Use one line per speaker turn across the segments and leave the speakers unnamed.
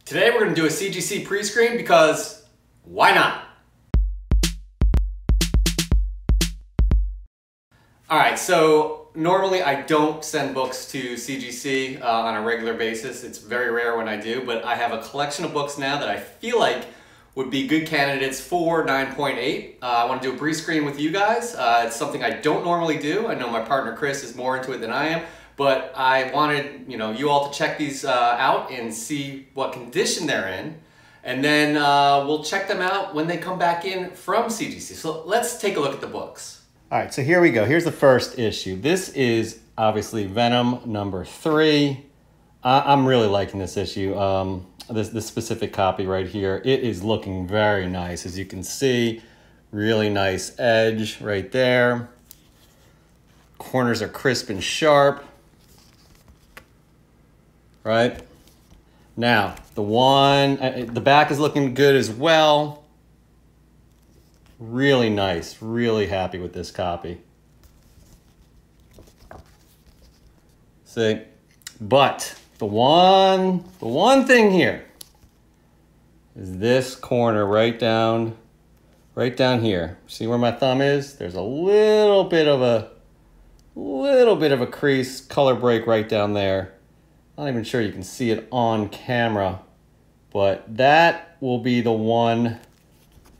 Today we're going to do a CGC pre-screen because why not? Alright, so normally I don't send books to CGC on a regular basis. It's very rare when I do, but I have a collection of books now that I feel like would be good candidates for 9.8. I want to do a pre-screen with you guys. It's something I don't normally do. I know my partner Chris is more into it than I am, but I wanted you all to check these out and see what condition they're in, and then we'll check them out when they come back in from CGC. So let's take a look at the books.
All right, so here we go. Here's the first issue. This is obviously Venom number 3. I'm really liking this issue. This specific copy right here. It is looking very nice. As you can see, really nice edge right there. Corners are crisp and sharp. Right? Now, the back is looking good as well. Really nice, really happy with this copy. See, but the one thing here is this corner right down here. See where my thumb is? There's a little bit of a crease, color break right down there. Not even sure you can see it on camera, but that will be the one.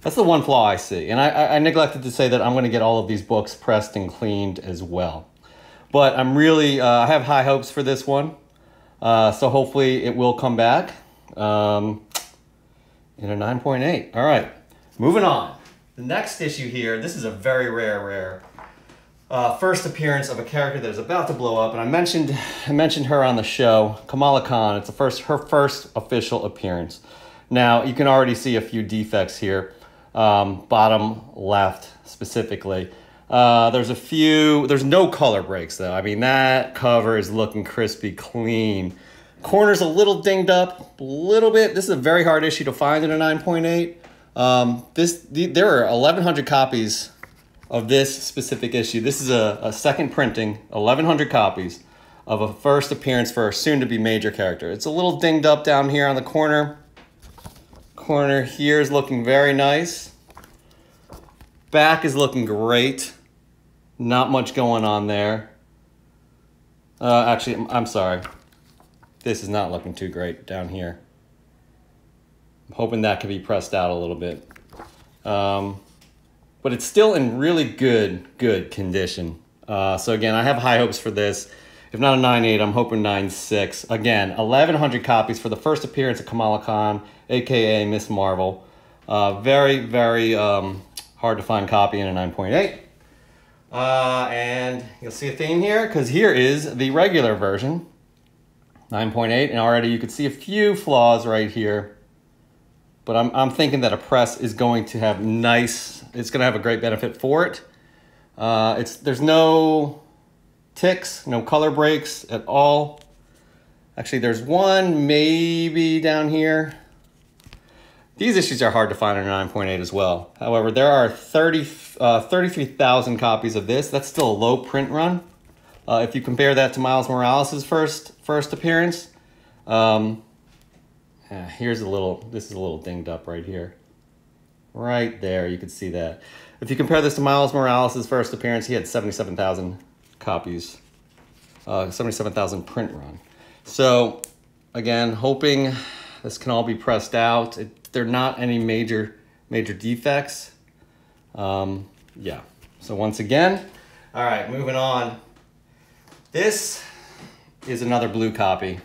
That's the one flaw I see. And I neglected to say that I'm going to get all of these books pressed and cleaned as well. But I'm really, I have high hopes for this one. So hopefully it will come back in a 9.8. All right, moving on. The next issue here, this is a very rare first appearance of a character that is about to blow up. And I mentioned her on the show, Kamala Khan. It's her first official appearance. Now, you can already see a few defects here. Bottom left specifically. There's no color breaks though. I mean, that cover is looking crispy clean. Corner's a little dinged up, a little bit. This is a very hard issue to find in a 9.8. There are 1,100 copies of this specific issue. This is a second printing, 1,100 copies of a first appearance for a soon-to-be major character. It's a little dinged up down here on the corner. Corner here is looking very nice. Back is looking great. Not much going on there. Actually, I'm sorry. This is not looking too great down here. I'm hoping that can be pressed out a little bit. But it's still in really good condition. So again, I have high hopes for this. If not a 9.8, I'm hoping 9.6. Again, 1,100 copies for the first appearance of Kamala Khan, aka Miss Marvel. Very hard to find copy in a 9.8. And you'll see a theme here, because here is the regular version, 9.8, and already you can see a few flaws right here. But I'm thinking that a press is going to have it's going to have a great benefit for it. There's no ticks, no color breaks at all. Actually, there's one maybe down here. These issues are hard to find in a 9.8 as well. However, there are 33,000 copies of this. That's still a low print run. If you compare that to Miles Morales' first appearance, this is a little dinged up right here. Right there, you can see that. If you compare this to Miles Morales' first appearance, he had 77,000 copies, 77,000 print run. So again, hoping this can all be pressed out. There are not any major defects. Yeah, so once again, all right, moving on. This is another blue copy.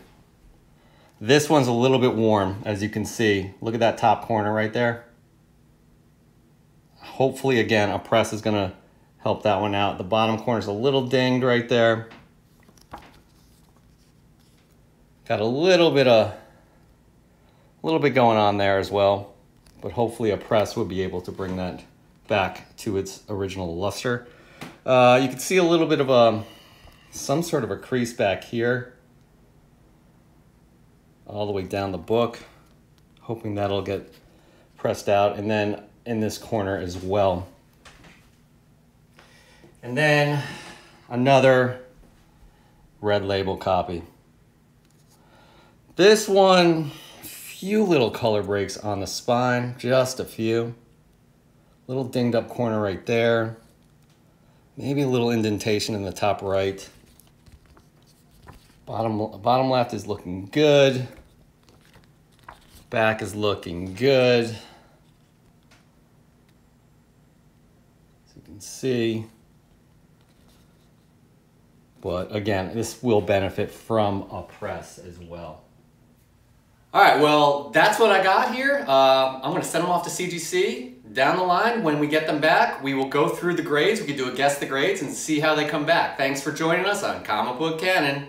This one's a little bit warm, as you can see. Look at that top corner right there. Hopefully, again, a press is gonna help that one out. The bottom corner's a little dinged right there. Got a little bit going on there as well, but hopefully a press will be able to bring that back to its original luster. You can see a little bit of some sort of a crease back here, all the way down the book. Hoping that'll get pressed out, and then in this corner as well. And then another red label copy. This one few little color breaks on the spine, just a few. Little dinged up corner right there. Maybe a little indentation in the top right. Bottom left is looking good. Back is looking good. As you can see. But again, this will benefit from a press as well.
All right, well, that's what I got here. I'm gonna send them off to CGC. Down the line, when we get them back, we will go through the grades. We can do a guess the grades and see how they come back. Thanks for joining us on Comic Book Canon.